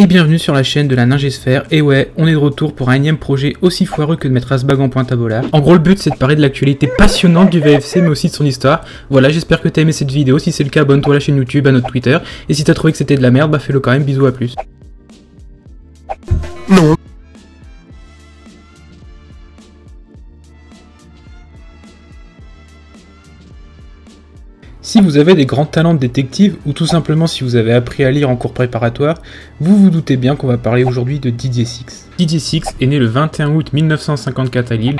Et bienvenue sur la chaîne de la Ningesphère. Et ouais, on est de retour pour un énième projet aussi foireux que de mettre Asbag en pointe à Bollard. En gros, le but c'est de parler de l'actualité passionnante du VFC mais aussi de son histoire. Voilà, j'espère que t'as aimé cette vidéo. Si c'est le cas, abonne-toi à la chaîne YouTube, à notre Twitter. Et si t'as trouvé que c'était de la merde, bah fais-le quand même. Bisous, à plus. Non. Si vous avez des grands talents de détective, ou tout simplement si vous avez appris à lire en cours préparatoire, vous vous doutez bien qu'on va parler aujourd'hui de Didier Six. Didier Six est né le 21 août 1954 à Lille.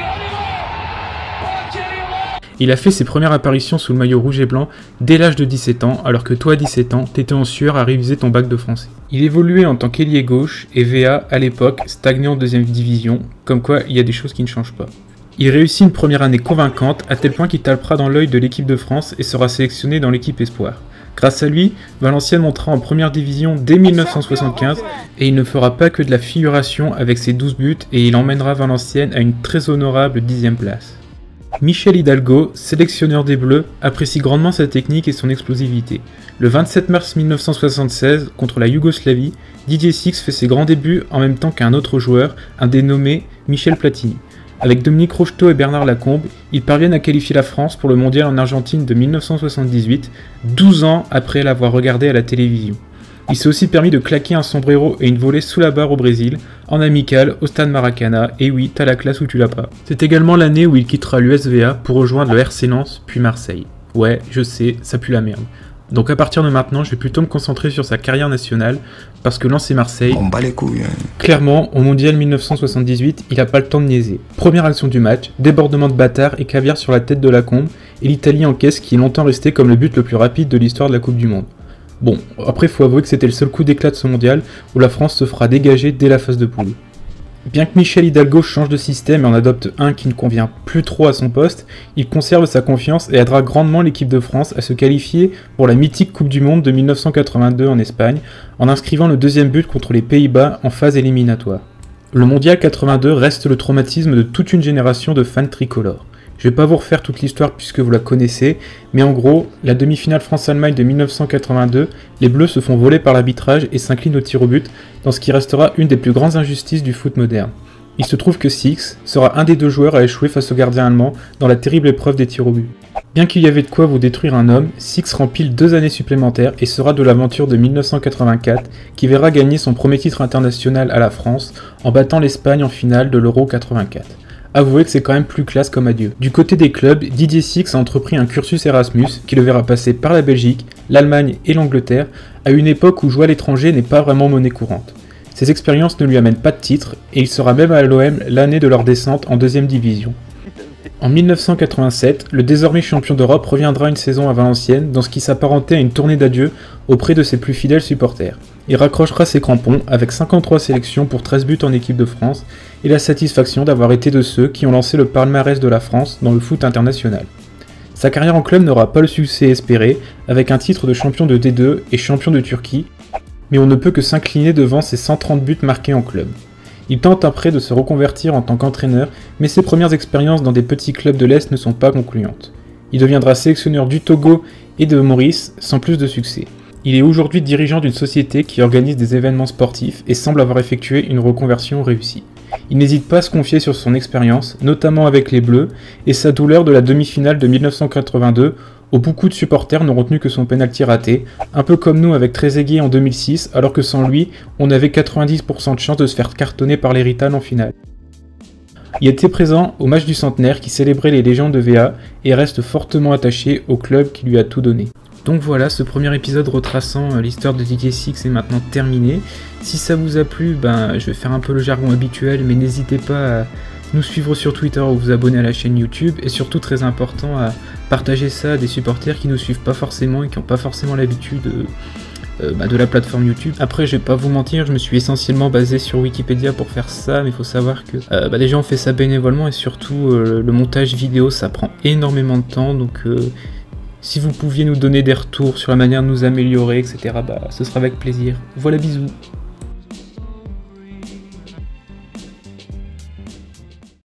Il a fait ses premières apparitions sous le maillot rouge et blanc dès l'âge de 17 ans, alors que toi à 17 ans, t'étais en sueur à réviser ton bac de français. Il évoluait en tant qu'ailier gauche, et VA, à l'époque, stagnait en deuxième division, comme quoi il y a des choses qui ne changent pas. Il réussit une première année convaincante, à tel point qu'il tapera dans l'œil de l'équipe de France et sera sélectionné dans l'équipe Espoir. Grâce à lui, Valenciennes montera en première division dès 1975 et il ne fera pas que de la figuration avec ses 12 buts et il emmènera Valenciennes à une très honorable 10e place. Michel Hidalgo, sélectionneur des Bleus, apprécie grandement sa technique et son explosivité. Le 27 mars 1976, contre la Yougoslavie, Didier Six fait ses grands débuts en même temps qu'un autre joueur, un dénommé Michel Platini. Avec Dominique Rocheteau et Bernard Lacombe, ils parviennent à qualifier la France pour le mondial en Argentine de 1978, 12 ans après l'avoir regardé à la télévision. Il s'est aussi permis de claquer un sombrero et une volée sous la barre au Brésil, en amical, au stade Maracana, et oui, t'as la classe ou tu l'as pas. C'est également l'année où il quittera l'USVA pour rejoindre le RC Lens, puis Marseille. Ouais, je sais, ça pue la merde. Donc à partir de maintenant, je vais plutôt me concentrer sur sa carrière nationale, parce que Lens et Marseille, on bat les couilles. Clairement, au mondial 1978, il a pas le temps de niaiser. Première action du match, débordement de bâtard et caviar sur la tête de Lacombe, et l'Italie encaisse qui est longtemps resté comme le but le plus rapide de l'histoire de la Coupe du Monde. Bon, après faut avouer que c'était le seul coup d'éclat de ce mondial, où la France se fera dégager dès la phase de poule. Bien que Michel Hidalgo change de système et en adopte un qui ne convient plus trop à son poste, il conserve sa confiance et aidera grandement l'équipe de France à se qualifier pour la mythique Coupe du Monde de 1982 en Espagne, en inscrivant le deuxième but contre les Pays-Bas en phase éliminatoire. Le mondial 82 reste le traumatisme de toute une génération de fans tricolores. Je vais pas vous refaire toute l'histoire puisque vous la connaissez, mais en gros, la demi-finale France-Allemagne de 1982, les Bleus se font voler par l'arbitrage et s'inclinent au tir au but, dans ce qui restera une des plus grandes injustices du foot moderne. Il se trouve que Six sera un des deux joueurs à échouer face au gardien allemand dans la terrible épreuve des tirs au but. Bien qu'il y avait de quoi vous détruire un homme, Six rempile 2 années supplémentaires et sera de l'aventure de 1984 qui verra gagner son premier titre international à la France en battant l'Espagne en finale de l'Euro 84. Avouez que c'est quand même plus classe comme adieu. Du côté des clubs, Didier Six a entrepris un cursus Erasmus qui le verra passer par la Belgique, l'Allemagne et l'Angleterre à une époque où jouer à l'étranger n'est pas vraiment monnaie courante. Ces expériences ne lui amènent pas de titre et il sera même à l'OM l'année de leur descente en 2e division. En 1987, le désormais champion d'Europe reviendra une saison à Valenciennes dans ce qui s'apparentait à une tournée d'adieu auprès de ses plus fidèles supporters. Il raccrochera ses crampons avec 53 sélections pour 13 buts en équipe de France et la satisfaction d'avoir été de ceux qui ont lancé le palmarès de la France dans le foot international. Sa carrière en club n'aura pas le succès espéré avec un titre de champion de D2 et champion de Turquie, mais on ne peut que s'incliner devant ses 130 buts marqués en club. Il tente après de se reconvertir en tant qu'entraîneur, mais ses premières expériences dans des petits clubs de l'Est ne sont pas concluantes. Il deviendra sélectionneur du Togo et de Maurice sans plus de succès. Il est aujourd'hui dirigeant d'une société qui organise des événements sportifs et semble avoir effectué une reconversion réussie. Il n'hésite pas à se confier sur son expérience, notamment avec les Bleus, et sa douleur de la demi-finale de 1982, où beaucoup de supporters n'ont retenu que son pénalty raté, un peu comme nous avec Trezeguet en 2006, alors que sans lui, on avait 90% de chance de se faire cartonner par les Rital en finale. Il était présent au match du centenaire qui célébrait les légendes de VA et reste fortement attaché au club qui lui a tout donné. Donc voilà, ce premier épisode retraçant l'histoire de Didier Six est maintenant terminé. Si ça vous a plu, je vais faire un peu le jargon habituel, mais n'hésitez pas à nous suivre sur Twitter ou vous abonner à la chaîne YouTube, et surtout très important à partager ça à des supporters qui nous suivent pas forcément et qui n'ont pas forcément l'habitude de la plateforme YouTube. Après, je vais pas vous mentir, je me suis essentiellement basé sur Wikipédia pour faire ça, mais il faut savoir que déjà on fait ça bénévolement et surtout le montage vidéo ça prend énormément de temps, donc si vous pouviez nous donner des retours sur la manière de nous améliorer, etc., ce sera avec plaisir. Voilà, bisous.